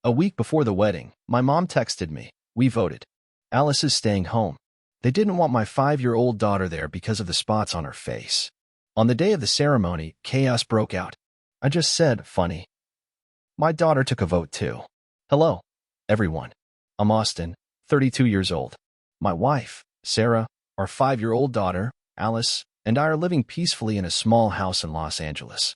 A week before the wedding, my mom texted me. We voted. Alice is staying home. They didn't want my 5-year-old daughter there because of the spots on her face. On the day of the ceremony, chaos broke out. I just said, funny. My daughter took a vote too. Hello, everyone. I'm Austin, 32 years old. My wife, Sarah, our 5-year-old daughter, Alice, and I are living peacefully in a small house in Los Angeles.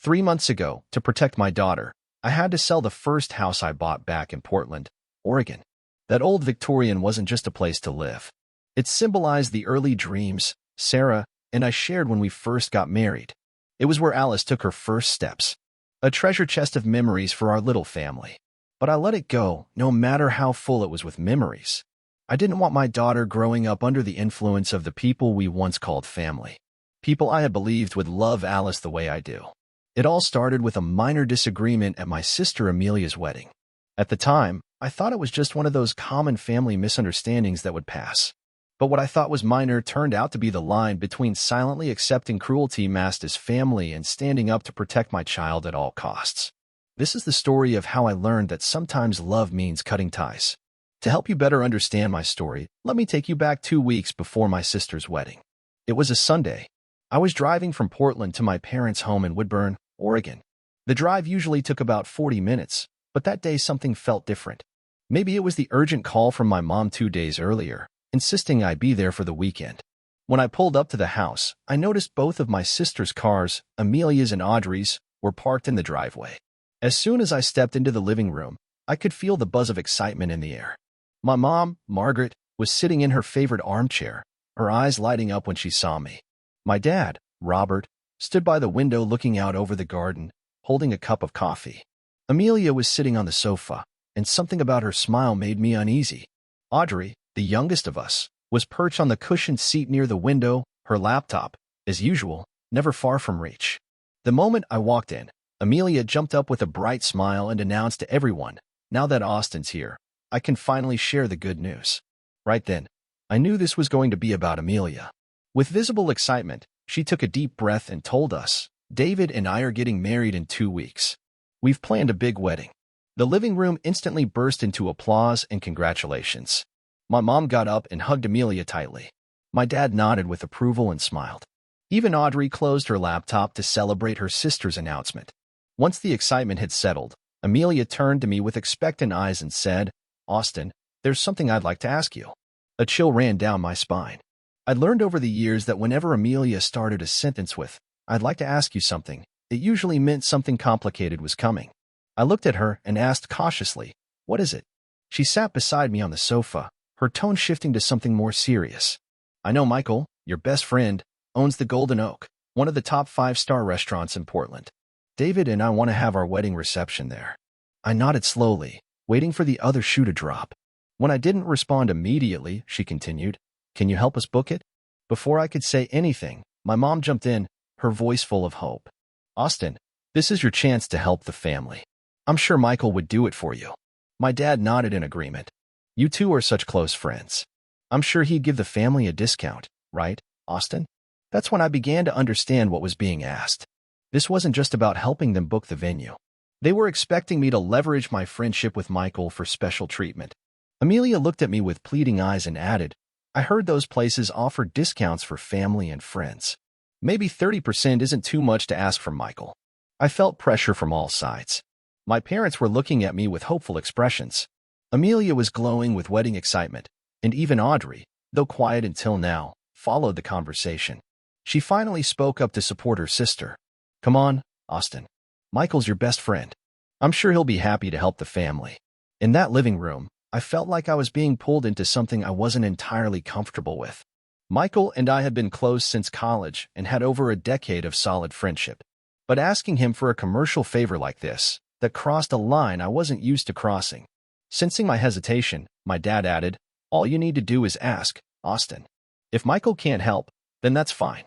3 months ago, to protect my daughter, I had to sell the first house I bought back in Portland, Oregon. That old Victorian wasn't just a place to live. It symbolized the early dreams Sarah and I shared when we first got married. It was where Alice took her first steps. A treasure chest of memories for our little family. But I let it go, no matter how full it was with memories. I didn't want my daughter growing up under the influence of the people we once called family. People I had believed would love Alice the way I do. It all started with a minor disagreement at my sister Amelia's wedding. At the time, I thought it was just one of those common family misunderstandings that would pass. But what I thought was minor turned out to be the line between silently accepting cruelty masked as family and standing up to protect my child at all costs. This is the story of how I learned that sometimes love means cutting ties. To help you better understand my story, let me take you back 2 weeks before my sister's wedding. It was a Sunday. I was driving from Portland to my parents' home in Woodburn, Oregon. The drive usually took about 40 minutes, but that day something felt different. Maybe it was the urgent call from my mom 2 days earlier, insisting I be there for the weekend. When I pulled up to the house, I noticed both of my sister's cars, Amelia's and Audrey's, were parked in the driveway. As soon as I stepped into the living room, I could feel the buzz of excitement in the air. My mom, Margaret, was sitting in her favorite armchair, her eyes lighting up when she saw me. My dad, Robert, stood by the window looking out over the garden, holding a cup of coffee. Amelia was sitting on the sofa, and something about her smile made me uneasy. Audrey, the youngest of us, was perched on the cushioned seat near the window, her laptop, as usual, never far from reach. The moment I walked in, Amelia jumped up with a bright smile and announced to everyone, "Now that Austin's here, I can finally share the good news." Right then, I knew this was going to be about Amelia. With visible excitement, she took a deep breath and told us, "David and I are getting married in 2 weeks. We've planned a big wedding." The living room instantly burst into applause and congratulations. My mom got up and hugged Amelia tightly. My dad nodded with approval and smiled. Even Audrey closed her laptop to celebrate her sister's announcement. Once the excitement had settled, Amelia turned to me with expectant eyes and said, "Austin, there's something I'd like to ask you." A chill ran down my spine. I'd learned over the years that whenever Amelia started a sentence with, "I'd like to ask you something," it usually meant something complicated was coming. I looked at her and asked cautiously, "What is it?" She sat beside me on the sofa, her tone shifting to something more serious. "I know Michael, your best friend, owns the Golden Oak, one of the top 5-star restaurants in Portland. David and I want to have our wedding reception there." I nodded slowly, waiting for the other shoe to drop. When I didn't respond immediately, she continued, "Can you help us book it?" Before I could say anything, my mom jumped in, her voice full of hope. "Austin, this is your chance to help the family. I'm sure Michael would do it for you." My dad nodded in agreement. "You two are such close friends. I'm sure he'd give the family a discount, right, Austin?" That's when I began to understand what was being asked. This wasn't just about helping them book the venue. They were expecting me to leverage my friendship with Michael for special treatment. Amelia looked at me with pleading eyes and added, "I heard those places offer discounts for family and friends. Maybe 30% isn't too much to ask from Michael." I felt pressure from all sides. My parents were looking at me with hopeful expressions. Amelia was glowing with wedding excitement, and even Audrey, though quiet until now, followed the conversation. She finally spoke up to support her sister. "Come on, Austin. Michael's your best friend. I'm sure he'll be happy to help the family." In that living room, I felt like I was being pulled into something I wasn't entirely comfortable with. Michael and I had been close since college and had over a decade of solid friendship. But asking him for a commercial favor like this, that crossed a line I wasn't used to crossing. Sensing my hesitation, my dad added, "All you need to do is ask, Austin. If Michael can't help, then that's fine.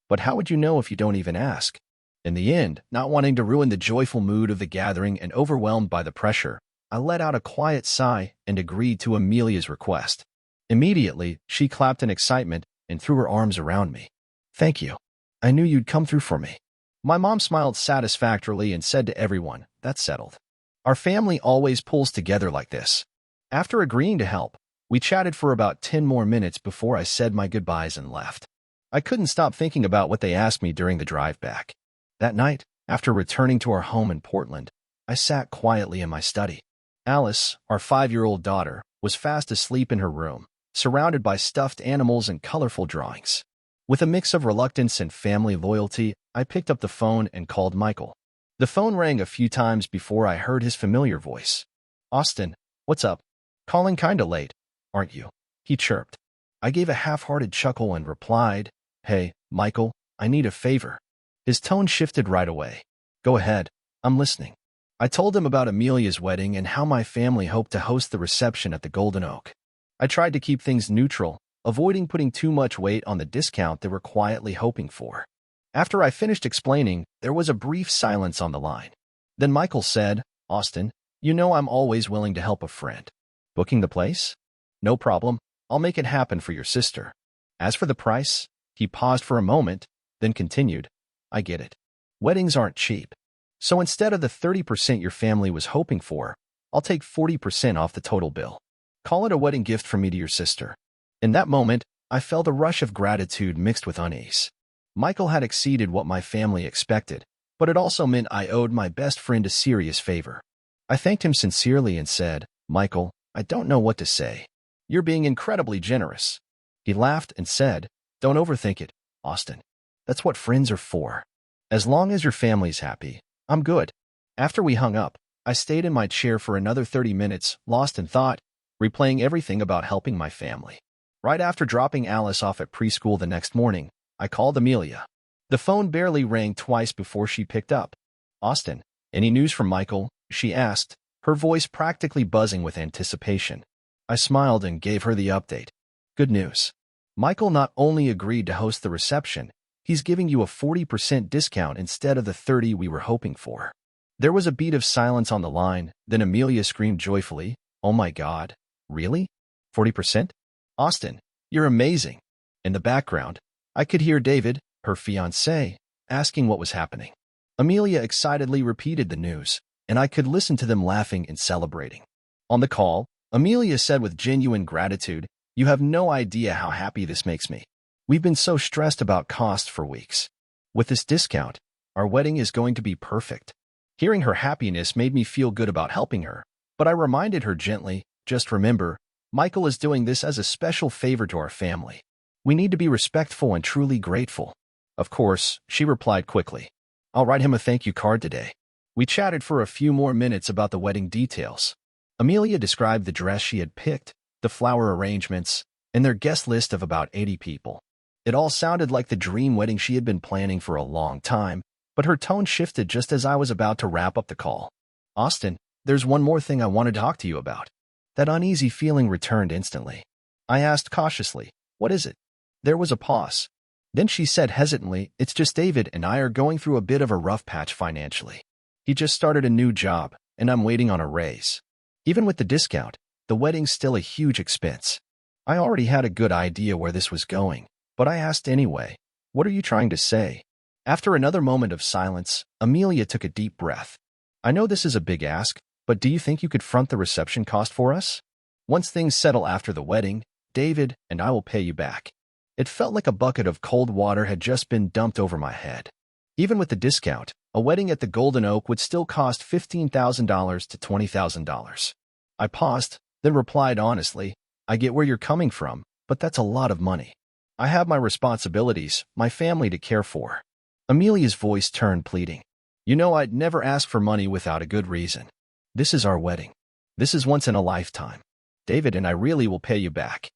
But how would you know if you don't even ask?" In the end, not wanting to ruin the joyful mood of the gathering and overwhelmed by the pressure, I let out a quiet sigh and agreed to Amelia's request. Immediately, she clapped in excitement and threw her arms around me. "Thank you. I knew you'd come through for me." My mom smiled satisfactorily and said to everyone, "That's settled. Our family always pulls together like this. After agreeing to help, we chatted for about 10 more minutes before I said my goodbyes and left. I couldn't stop thinking about what they asked me during the drive back. That night, after returning to our home in Portland, I sat quietly in my study. Alice, our 5-year-old daughter, was fast asleep in her room, surrounded by stuffed animals and colorful drawings. With a mix of reluctance and family loyalty, I picked up the phone and called Michael. The phone rang a few times before I heard his familiar voice. "Austin, what's up? Calling kinda late, aren't you?" he chirped. I gave a half-hearted chuckle and replied, "Hey, Michael, I need a favor." His tone shifted right away. "Go ahead, I'm listening." I told him about Amelia's wedding and how my family hoped to host the reception at the Golden Oak. I tried to keep things neutral, avoiding putting too much weight on the discount they were quietly hoping for. After I finished explaining, there was a brief silence on the line. Then Michael said, "Austin, you know I'm always willing to help a friend. Booking the place? No problem, I'll make it happen for your sister. As for the price," he paused for a moment, then continued, "I get it. Weddings aren't cheap. So instead of the 30% your family was hoping for, I'll take 40% off the total bill. Call it a wedding gift from me to your sister." In that moment, I felt a rush of gratitude mixed with unease. Michael had exceeded what my family expected, but it also meant I owed my best friend a serious favor. I thanked him sincerely and said, "Michael, I don't know what to say. You're being incredibly generous." He laughed and said, "Don't overthink it, Austin. That's what friends are for. As long as your family's happy, I'm good." After we hung up, I stayed in my chair for another 30 minutes, lost in thought, replaying everything about helping my family. Right after dropping Alice off at preschool the next morning, I called Amelia. The phone barely rang twice before she picked up. "Austin, any news from Michael?" she asked, her voice practically buzzing with anticipation. I smiled and gave her the update. "Good news. Michael not only agreed to host the reception, he's giving you a 40% discount instead of the 30% we were hoping for." There was a beat of silence on the line, then Amelia screamed joyfully, "Oh my God, really? 40%? Austin, you're amazing." In the background, I could hear David, her fiancé, asking what was happening. Amelia excitedly repeated the news, and I could listen to them laughing and celebrating. On the call, Amelia said with genuine gratitude, "You have no idea how happy this makes me. We've been so stressed about costs for weeks. With this discount, our wedding is going to be perfect." Hearing her happiness made me feel good about helping her, but I reminded her gently, "Just remember, Michael is doing this as a special favor to our family. We need to be respectful and truly grateful." "Of course," she replied quickly. "I'll write him a thank you card today." We chatted for a few more minutes about the wedding details. Amelia described the dress she had picked, the flower arrangements, and their guest list of about 80 people. It all sounded like the dream wedding she had been planning for a long time, but her tone shifted just as I was about to wrap up the call. "Austin, there's one more thing I want to talk to you about." That uneasy feeling returned instantly. I asked cautiously, "What is it?" There was a pause. Then she said hesitantly, "It's just David and I are going through a bit of a rough patch financially. He just started a new job, and I'm waiting on a raise. Even with the discount, the wedding's still a huge expense." I already had a good idea where this was going, but I asked anyway, "What are you trying to say?" After another moment of silence, Amelia took a deep breath. "I know this is a big ask, but do you think you could front the reception cost for us? Once things settle after the wedding, David and I will pay you back." It felt like a bucket of cold water had just been dumped over my head. Even with the discount, a wedding at the Golden Oak would still cost $15,000 to $20,000. I paused, then replied honestly, "I get where you're coming from, but that's a lot of money. I have my responsibilities, my family to care for." Amelia's voice turned pleading. "You know I'd never ask for money without a good reason. This is our wedding. This is once in a lifetime. David and I really will pay you back."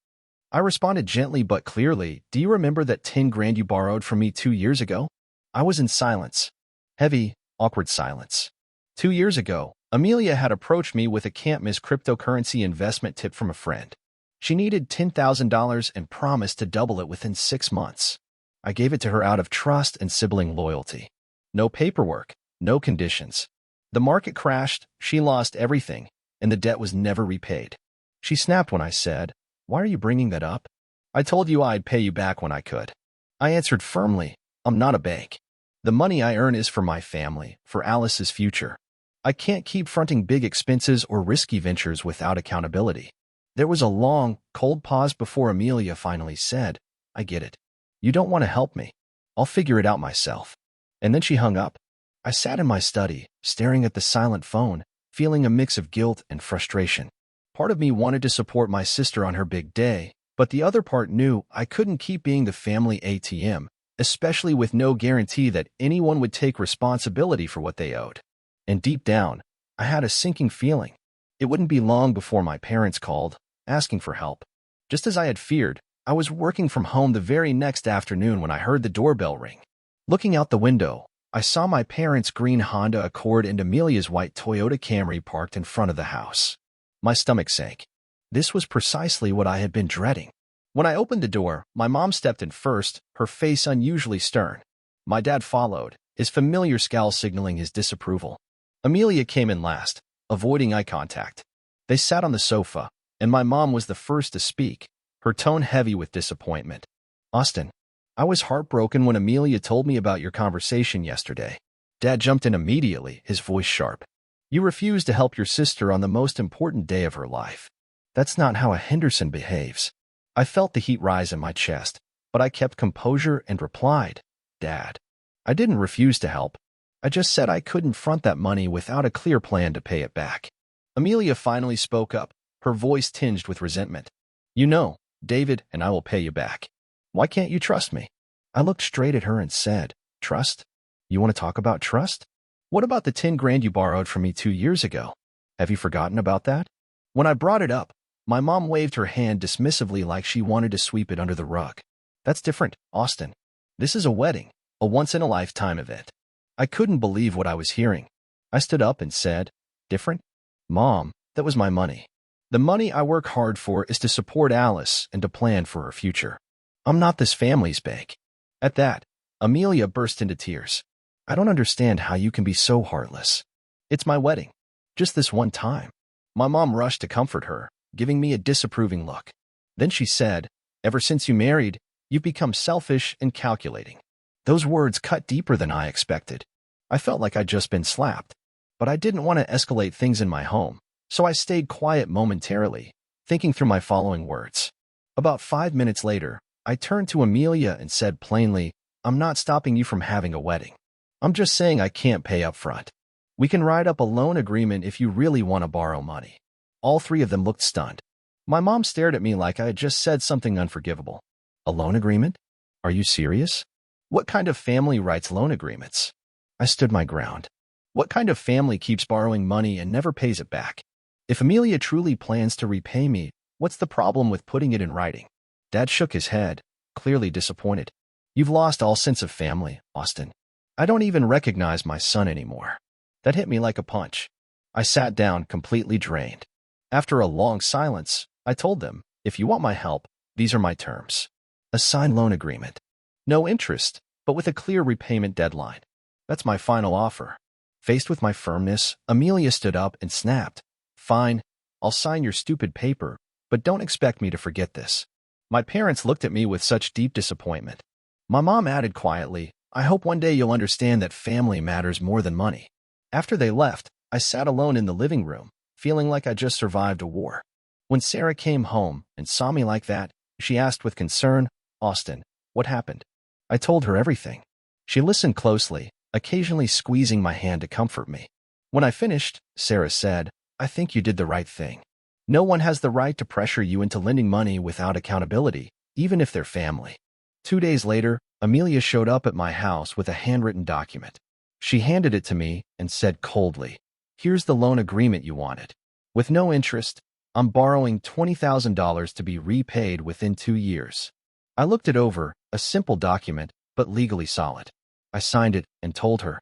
I responded gently but clearly, "Do you remember that 10 grand you borrowed from me 2 years ago?" I was in silence. Heavy, awkward silence. 2 years ago, Amelia had approached me with a can't-miss cryptocurrency investment tip from a friend. She needed $10,000 and promised to double it within 6 months. I gave it to her out of trust and sibling loyalty. No paperwork, no conditions. The market crashed, she lost everything, and the debt was never repaid. She snapped when I said, "Why are you bringing that up? I told you I'd pay you back when I could." I answered firmly, "I'm not a bank. The money I earn is for my family, for Alice's future. I can't keep fronting big expenses or risky ventures without accountability. There was a long, cold pause before Amelia finally said, I get it. You don't want to help me. I'll figure it out myself. And then she hung up. I sat in my study, staring at the silent phone, feeling a mix of guilt and frustration. Part of me wanted to support my sister on her big day, but the other part knew I couldn't keep being the family ATM, especially with no guarantee that anyone would take responsibility for what they owed. And deep down, I had a sinking feeling. It wouldn't be long before my parents called, asking for help. Just as I had feared, I was working from home the very next afternoon when I heard the doorbell ring. Looking out the window, I saw my parents' green Honda Accord and Amelia's white Toyota Camry parked in front of the house. My stomach sank. This was precisely what I had been dreading. When I opened the door, my mom stepped in first, her face unusually stern. My dad followed, his familiar scowl signaling his disapproval. Amelia came in last, avoiding eye contact. They sat on the sofa, and my mom was the first to speak, her tone heavy with disappointment. Austin, I was heartbroken when Amelia told me about your conversation yesterday. Dad jumped in immediately, his voice sharp. You refused to help your sister on the most important day of her life. That's not how a Henderson behaves. I felt the heat rise in my chest, but I kept composure and replied, Dad, I didn't refuse to help. I just said I couldn't front that money without a clear plan to pay it back. Amelia finally spoke up, her voice tinged with resentment. You know, David and I will pay you back. Why can't you trust me? I looked straight at her and said, Trust? You want to talk about trust? What about the 10 grand you borrowed from me 2 years ago? Have you forgotten about that? When I brought it up, my mom waved her hand dismissively like she wanted to sweep it under the rug. That's different, Austin. This is a wedding, a once-in-a-lifetime event. I couldn't believe what I was hearing. I stood up and said, Different? Mom, that was my money. The money I work hard for is to support Alice and to plan for her future. I'm not this family's bank. At that, Amelia burst into tears. I don't understand how you can be so heartless. It's my wedding. Just this one time. My mom rushed to comfort her, giving me a disapproving look. Then she said, Ever since you married, you've become selfish and calculating. Those words cut deeper than I expected. I felt like I'd just been slapped. But I didn't want to escalate things in my home, so I stayed quiet momentarily, thinking through my following words. About 5 minutes later, I turned to Amelia and said plainly, I'm not stopping you from having a wedding. I'm just saying I can't pay up front. We can write up a loan agreement if you really want to borrow money. All three of them looked stunned. My mom stared at me like I had just said something unforgivable. A loan agreement? Are you serious? What kind of family writes loan agreements? I stood my ground. What kind of family keeps borrowing money and never pays it back? If Amelia truly plans to repay me, what's the problem with putting it in writing? Dad shook his head, clearly disappointed. You've lost all sense of family, Austin. I don't even recognize my son anymore. That hit me like a punch. I sat down, completely drained. After a long silence, I told them, if you want my help, these are my terms. A signed loan agreement. No interest, but with a clear repayment deadline. That's my final offer. Faced with my firmness, Amelia stood up and snapped. Fine, I'll sign your stupid paper, but don't expect me to forget this. My parents looked at me with such deep disappointment. My mom added quietly, I hope one day you'll understand that family matters more than money. After they left, I sat alone in the living room, feeling like I just survived a war. When Sarah came home and saw me like that, she asked with concern, Austin, what happened? I told her everything. She listened closely, occasionally squeezing my hand to comfort me. When I finished, Sarah said, I think you did the right thing. No one has the right to pressure you into lending money without accountability, even if they're family. 2 days later, Amelia showed up at my house with a handwritten document. She handed it to me and said coldly, Here's the loan agreement you wanted. With no interest, I'm borrowing $20,000 to be repaid within 2 years. I looked it over, a simple document, but legally solid. I signed it and told her,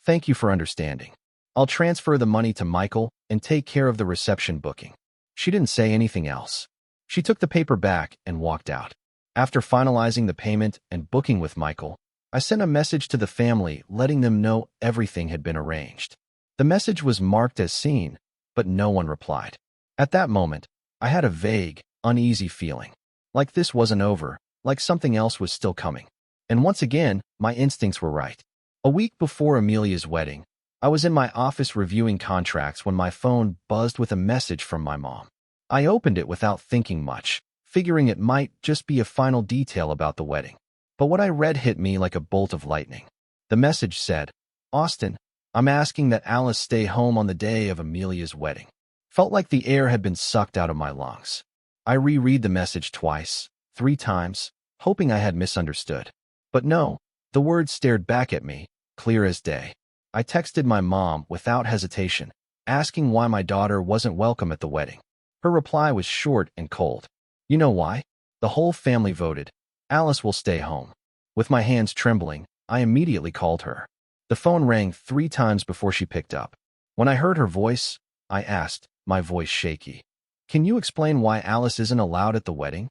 Thank you for understanding. I'll transfer the money to Michael and take care of the reception booking. She didn't say anything else. She took the paper back and walked out. After finalizing the payment and booking with Michael, I sent a message to the family letting them know everything had been arranged. The message was marked as seen, but no one replied. At that moment, I had a vague, uneasy feeling. Like this wasn't over, like something else was still coming. And once again, my instincts were right. A week before Amelia's wedding, I was in my office reviewing contracts when my phone buzzed with a message from my mom. I opened it without thinking much, figuring it might just be a final detail about the wedding. But what I read hit me like a bolt of lightning. The message said, "Austin, I'm asking that Alice stay home on the day of Amelia's wedding." Felt like the air had been sucked out of my lungs. I reread the message twice, 3 times, hoping I had misunderstood. But no, the words stared back at me, clear as day. I texted my mom without hesitation, asking why my daughter wasn't welcome at the wedding. Her reply was short and cold. "You know why? The whole family voted. Alice will stay home." With my hands trembling, I immediately called her. The phone rang 3 times before she picked up. When I heard her voice, I asked, my voice shaky, "Can you explain why Alice isn't allowed at the wedding?"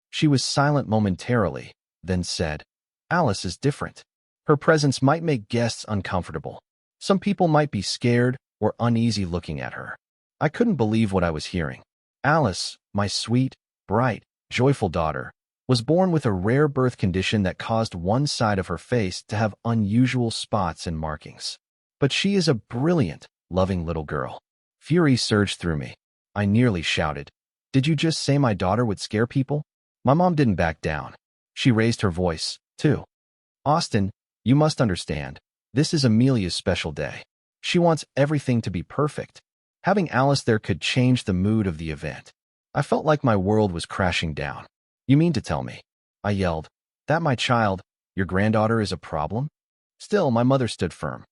She was silent momentarily, then said, "Alice is different. Her presence might make guests uncomfortable. Some people might be scared or uneasy looking at her." I couldn't believe what I was hearing. Alice, my sweet, bright, joyful daughter, was born with a rare birth condition that caused one side of her face to have unusual spots and markings. But she is a brilliant, loving little girl. Fury surged through me. I nearly shouted, "Did you just say my daughter would scare people?" My mom didn't back down. She raised her voice, too. "Austin, you must understand. This is Amelia's special day. She wants everything to be perfect. Having Alice there could change the mood of the event." I felt like my world was crashing down. "You mean to tell me," I yelled, "that my child, your granddaughter, is a problem?" Still, my mother stood firm.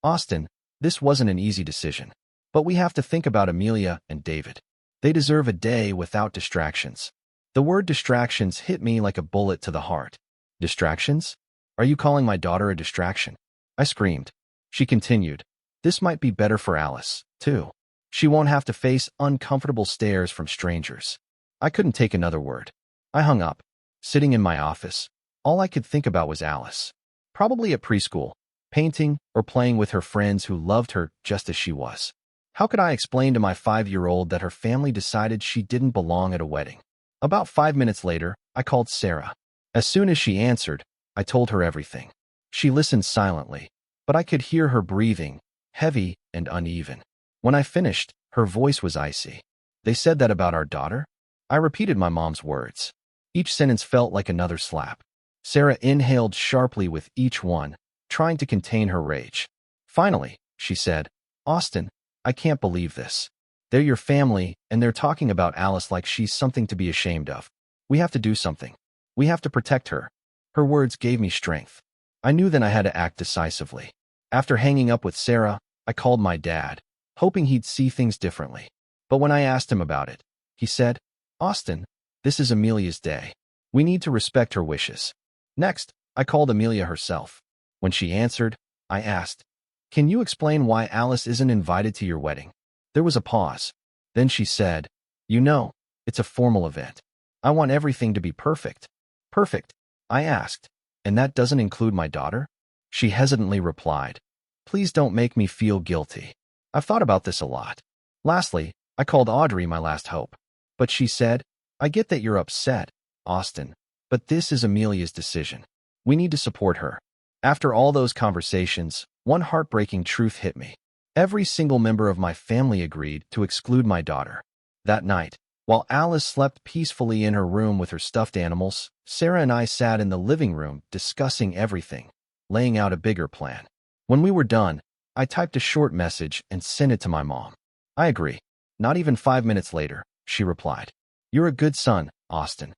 "Austin, this wasn't an easy decision. But we have to think about Amelia and David. They deserve a day without distractions." The word distractions hit me like a bullet to the heart. "Distractions? Are you calling my daughter a distraction?" I screamed. She continued, "This might be better for Alice, too. She won't have to face uncomfortable stares from strangers." I couldn't take another word. I hung up. Sitting in my office, all I could think about was Alice. Probably at preschool, painting or playing with her friends who loved her just as she was. How could I explain to my 5-year-old that her family decided she didn't belong at a wedding? About 5 minutes later, I called Sarah. As soon as she answered, I told her everything. She listened silently, but I could hear her breathing, heavy and uneven. When I finished, her voice was icy. "They said that about our daughter?" I repeated my mom's words. Each sentence felt like another slap. Sarah inhaled sharply with each one, trying to contain her rage. Finally, she said, "Austin, I can't believe this. They're your family, and they're talking about Alice like she's something to be ashamed of. We have to do something. We have to protect her." Her words gave me strength. I knew then I had to act decisively. After hanging up with Sarah, I called my dad, hoping he'd see things differently. But when I asked him about it, he said, "Austin, this is Amelia's day. We need to respect her wishes." Next, I called Amelia herself. When she answered, I asked, "Can you explain why Alice isn't invited to your wedding?" There was a pause. Then she said, "You know, it's a formal event. I want everything to be perfect." "Perfect?" I asked. "And that doesn't include my daughter?" She hesitantly replied, "Please don't make me feel guilty. I've thought about this a lot." Lastly, I called Audrey my last hope. But she said, "I get that you're upset, Austin, but this is Amelia's decision. We need to support her." After all those conversations, one heartbreaking truth hit me. Every single member of my family agreed to exclude my daughter. That night, while Alice slept peacefully in her room with her stuffed animals, Sarah and I sat in the living room discussing everything, laying out a bigger plan. When we were done, I typed a short message and sent it to my mom. "I agree." Not even 5 minutes later, she replied, "You're a good son, Austin."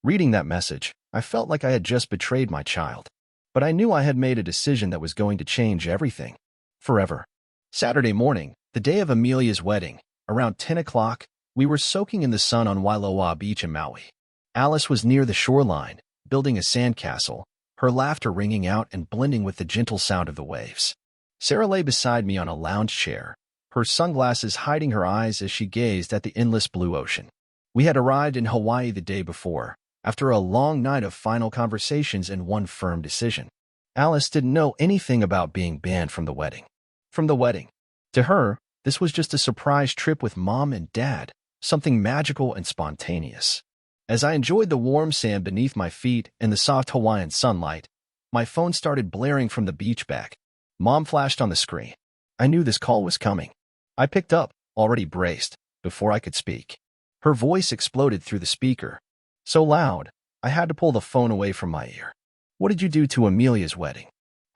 Reading that message, I felt like I had just betrayed my child. But I knew I had made a decision that was going to change everything. Forever. Saturday morning, the day of Amelia's wedding, around 10 o'clock, we were soaking in the sun on Wailoa Beach in Maui. Alice was near the shoreline, building a sandcastle, her laughter ringing out and blending with the gentle sound of the waves. Sarah lay beside me on a lounge chair, her sunglasses hiding her eyes as she gazed at the endless blue ocean. We had arrived in Hawaii the day before, after a long night of final conversations and one firm decision. Alice didn't know anything about being banned from the wedding. To her, this was just a surprise trip with Mom and Dad, something magical and spontaneous. As I enjoyed the warm sand beneath my feet and the soft Hawaiian sunlight, my phone started blaring from the beach back. Mom flashed on the screen. I knew this call was coming. I picked up, already braced, before I could speak. Her voice exploded through the speaker. So loud, I had to pull the phone away from my ear. What did you do to Amelia's wedding?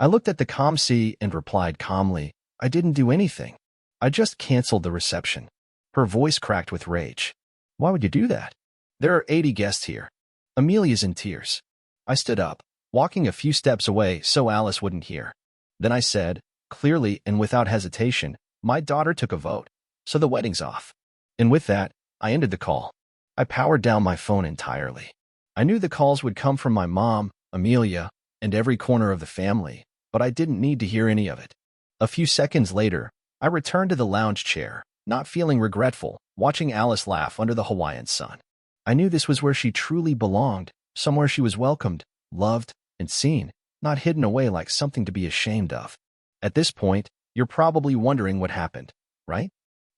I looked at the ComC and replied calmly, I didn't do anything. I just canceled the reception. Her voice cracked with rage. Why would you do that? There are 80 guests here. Amelia's in tears. I stood up, walking a few steps away so Alice wouldn't hear. Then I said, clearly and without hesitation, my daughter took a vote, so the wedding's off. And with that, I ended the call. I powered down my phone entirely. I knew the calls would come from my mom, Amelia, and every corner of the family, but I didn't need to hear any of it. A few seconds later, I returned to the lounge chair, not feeling regretful, watching Alice laugh under the Hawaiian sun. I knew this was where she truly belonged, somewhere she was welcomed, loved, and seen, not hidden away like something to be ashamed of. At this point, you're probably wondering what happened, right?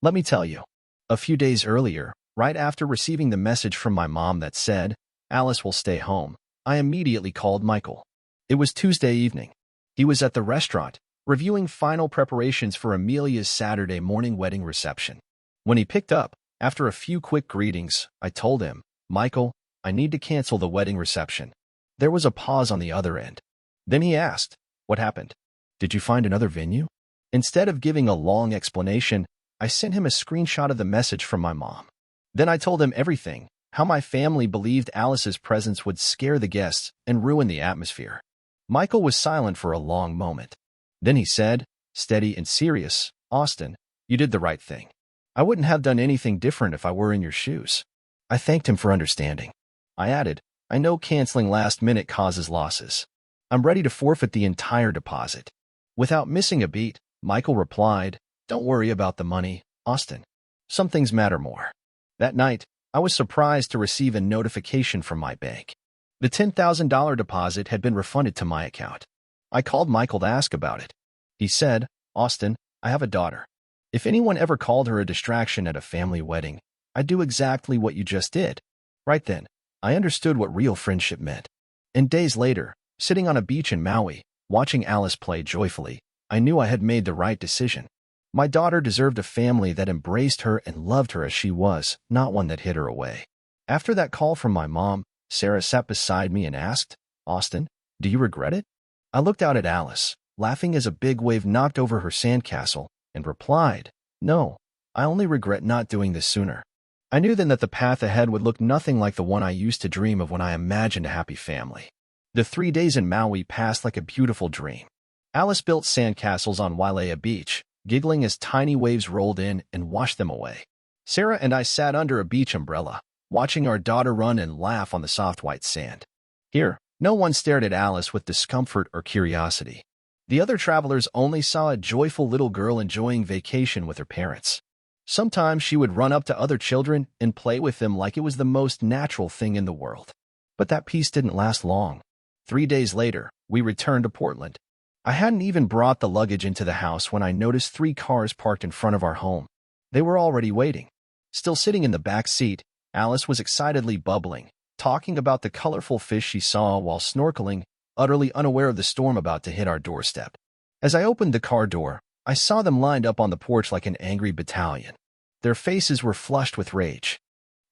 Let me tell you. A few days earlier, right after receiving the message from my mom that said, Alice will stay home, I immediately called Michael. It was Tuesday evening. He was at the restaurant, reviewing final preparations for Amelia's Saturday morning wedding reception. When he picked up, after a few quick greetings, I told him, Michael, I need to cancel the wedding reception. There was a pause on the other end. Then he asked, what happened? Did you find another venue? Instead of giving a long explanation, I sent him a screenshot of the message from my mom. Then I told him everything, how my family believed Alice's presence would scare the guests and ruin the atmosphere. Michael was silent for a long moment. Then he said, steady and serious, Austin, you did the right thing. I wouldn't have done anything different if I were in your shoes. I thanked him for understanding. I added, I know canceling last minute causes losses. I'm ready to forfeit the entire deposit. Without missing a beat, Michael replied, don't worry about the money, Austin. Some things matter more. That night, I was surprised to receive a notification from my bank. The $10,000 deposit had been refunded to my account. I called Michael to ask about it. He said, Austin, I have a daughter. If anyone ever called her a distraction at a family wedding, I'd do exactly what you just did. Right then, I understood what real friendship meant. And days later, sitting on a beach in Maui, watching Alice play joyfully, I knew I had made the right decision. My daughter deserved a family that embraced her and loved her as she was, not one that hid her away. After that call from my mom, Sarah sat beside me and asked, Austin, do you regret it? I looked out at Alice, laughing as a big wave knocked over her sandcastle, and replied, no, I only regret not doing this sooner. I knew then that the path ahead would look nothing like the one I used to dream of when I imagined a happy family. The 3 days in Maui passed like a beautiful dream. Alice built sandcastles on Wailea Beach, giggling as tiny waves rolled in and washed them away. Sarah and I sat under a beach umbrella, watching our daughter run and laugh on the soft white sand. Here, no one stared at Alice with discomfort or curiosity. The other travelers only saw a joyful little girl enjoying vacation with her parents. Sometimes she would run up to other children and play with them like it was the most natural thing in the world. But that peace didn't last long. 3 days later, we returned to Portland. I hadn't even brought the luggage into the house when I noticed 3 cars parked in front of our home. They were already waiting. Still sitting in the back seat, Alice was excitedly bubbling, talking about the colorful fish she saw while snorkeling, utterly unaware of the storm about to hit our doorstep. As I opened the car door, I saw them lined up on the porch like an angry battalion. Their faces were flushed with rage.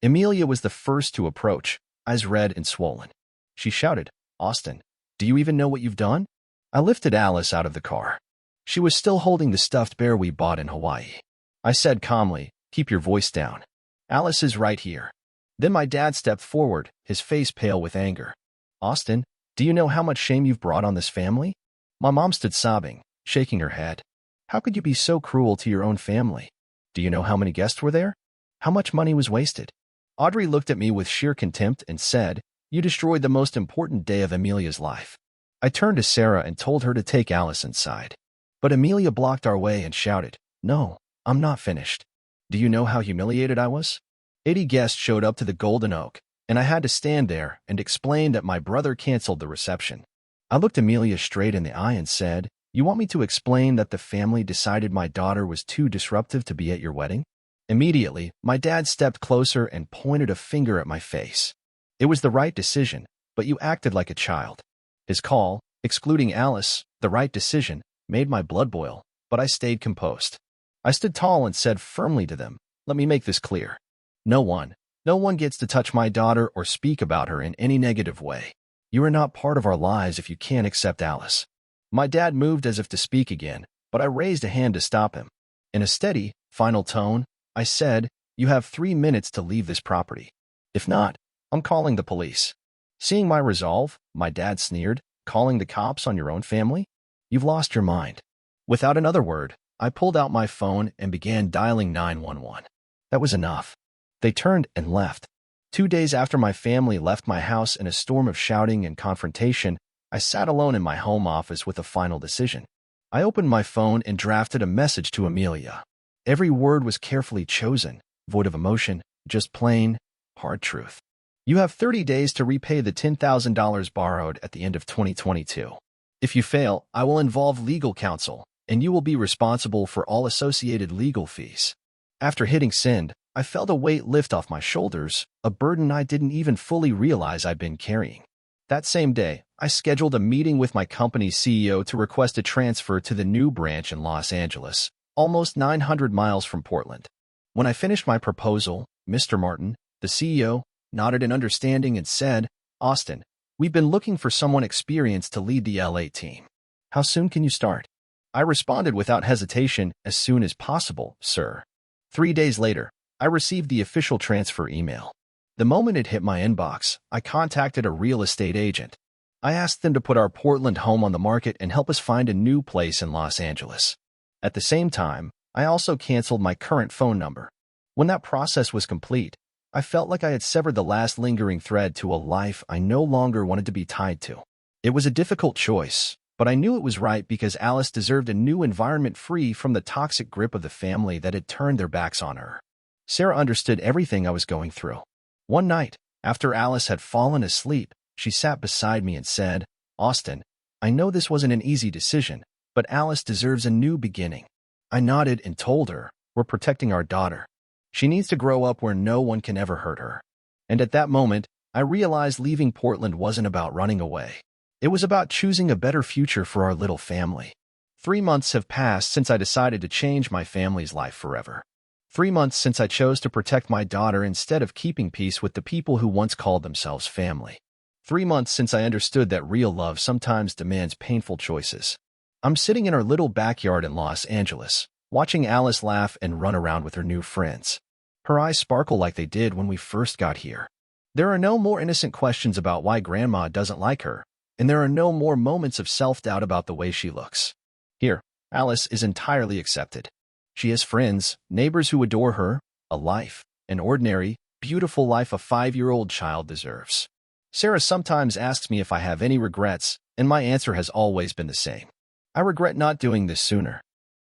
Amelia was the first to approach, eyes red and swollen. She shouted, Austin, do you even know what you've done? I lifted Alice out of the car. She was still holding the stuffed bear we bought in Hawaii. I said calmly, keep your voice down. Alice is right here. Then my dad stepped forward, his face pale with anger. Austin, do you know how much shame you've brought on this family? My mom stood sobbing, shaking her head. How could you be so cruel to your own family? Do you know how many guests were there? How much money was wasted? Audrey looked at me with sheer contempt and said, you destroyed the most important day of Amelia's life. I turned to Sarah and told her to take Alice inside. But Amelia blocked our way and shouted, no, I'm not finished. Do you know how humiliated I was? 80 guests showed up to the Golden Oak, and I had to stand there and explain that my brother canceled the reception. I looked Amelia straight in the eye and said, you want me to explain that the family decided my daughter was too disruptive to be at your wedding? Immediately, my dad stepped closer and pointed a finger at my face. It was the right decision, but you acted like a child. His call, excluding Alice, the right decision, made my blood boil, but but I stayed composed. I stood tall and said firmly to them, "Let me make this clear. No one gets to touch my daughter or speak about her in any negative way. You are not part of our lives if you can't accept Alice." My dad moved as if to speak again, but I raised a hand to stop him. In a steady, final tone, I said, "You have 3 minutes to leave this property. If not, I'm calling the police." Seeing my resolve, my dad sneered, "Calling the cops on your own family? You've lost your mind." Without another word, I pulled out my phone and began dialing 911. That was enough. They turned and left. 2 days after my family left my house in a storm of shouting and confrontation, I sat alone in my home office with a final decision. I opened my phone and drafted a message to Amelia. Every word was carefully chosen, void of emotion, just plain, hard truth. You have 30 days to repay the $10,000 borrowed at the end of 2022. If you fail, I will involve legal counsel, and you will be responsible for all associated legal fees. After hitting send, I felt a weight lift off my shoulders, a burden I didn't even fully realize I'd been carrying. That same day, I scheduled a meeting with my company's CEO to request a transfer to the new branch in Los Angeles, almost 900 miles from Portland. When I finished my proposal, Mr. Martin, the CEO, nodded in understanding and said, "Austin, we've been looking for someone experienced to lead the LA team. How soon can you start?" I responded without hesitation, "As soon as possible, sir." 3 days later, I received the official transfer email. The moment it hit my inbox, I contacted a real estate agent. I asked them to put our Portland home on the market and help us find a new place in Los Angeles. At the same time, I also canceled my current phone number. When that process was complete, I felt like I had severed the last lingering thread to a life I no longer wanted to be tied to. It was a difficult choice, but I knew it was right because Alice deserved a new environment free from the toxic grip of the family that had turned their backs on her. Sarah understood everything I was going through. One night, after Alice had fallen asleep, she sat beside me and said, "Austin, I know this wasn't an easy decision, but Alice deserves a new beginning." I nodded and told her, "We're protecting our daughter. She needs to grow up where no one can ever hurt her." And at that moment, I realized leaving Portland wasn't about running away. It was about choosing a better future for our little family. 3 months have passed since I decided to change my family's life forever. 3 months since I chose to protect my daughter instead of keeping peace with the people who once called themselves family. 3 months since I understood that real love sometimes demands painful choices. I'm sitting in our little backyard in Los Angeles, watching Alice laugh and run around with her new friends. Her eyes sparkle like they did when we first got here. There are no more innocent questions about why Grandma doesn't like her, and there are no more moments of self-doubt about the way she looks. Here, Alice is entirely accepted. She has friends, neighbors who adore her, a life, an ordinary, beautiful life a 5-year-old child deserves. Sarah sometimes asks me if I have any regrets, and my answer has always been the same. I regret not doing this sooner.